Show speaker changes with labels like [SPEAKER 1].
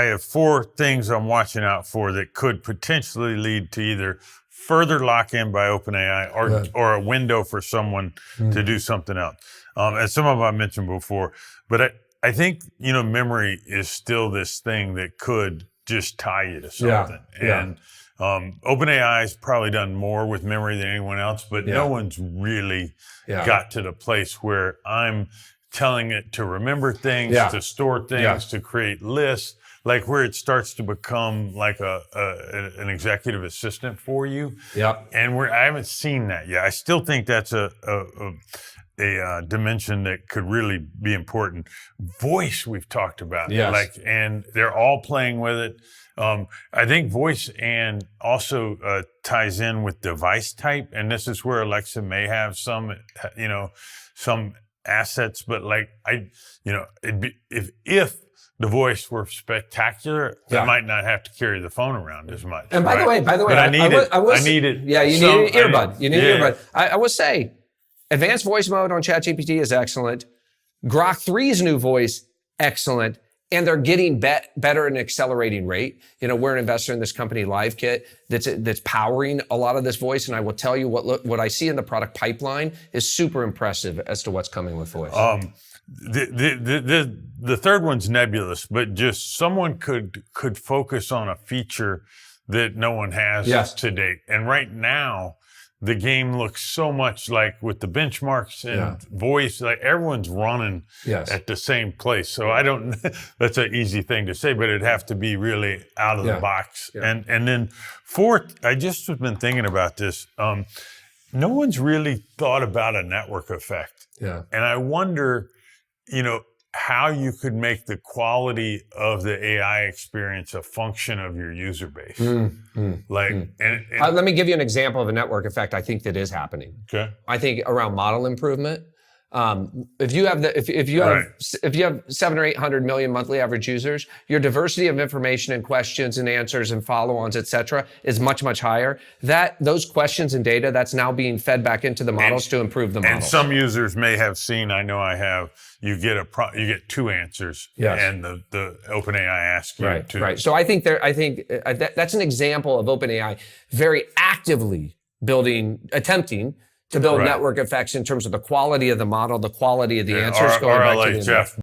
[SPEAKER 1] I have 4 things I'm watching out for that could potentially lead to either further lock-in by OpenAI or a window for someone to do something else. And some of them I mentioned before, but I think, memory is still this thing that could just tie you to something. And OpenAI has probably done more with memory than anyone else, but no one's really got to the place where I'm telling it to remember things, to store things, to create lists, like where it starts to become like an executive assistant for you. And I haven't seen that yet. I still think that's a dimension that could really be important. Voice, we've talked about, and they're all playing with it. I think voice and also ties in with device type, and this is where Alexa may have some assets, but if the voice were spectacular, I might not have to carry the phone around as much.
[SPEAKER 2] And by the way,
[SPEAKER 1] but I need it.
[SPEAKER 2] Yeah, you need an earbud. You need an earbud. I will say, advanced voice mode on ChatGPT is excellent. Grok 3's new voice, excellent. And they're getting better at an accelerating rate. We're an investor in this company, LiveKit, that's powering a lot of this voice. And I will tell you what I see in the product pipeline is super impressive as to what's coming with voice.
[SPEAKER 1] The third one's nebulous, but just someone could focus on a feature that no one has to date. And right now, the game looks so much like with the benchmarks and voice, like everyone's running at the same place. So I don't, that's an easy thing to say, but it'd have to be really out of the box. And then fourth, I just have been thinking about this. No one's really thought about a network effect. And I wonder, how you could make the quality of the AI experience a function of your user base.
[SPEAKER 2] Let me give you an example of a network effect I think that is happening.
[SPEAKER 1] Okay.
[SPEAKER 2] I think around model improvement. If you have 700 or 800 million monthly average users, your diversity of information and questions and answers and follow-ons, et cetera, is much, much higher. Those questions and data, that's now being fed back into the models to improve the models.
[SPEAKER 1] And some users may have seen, I know I have, you get 2 answers, and the OpenAI asks you to.
[SPEAKER 2] Right. So I think that's an example of OpenAI very actively attempting to build network effects in terms of the quality of the model, the quality of the answers.
[SPEAKER 1] Or I'll let Jeff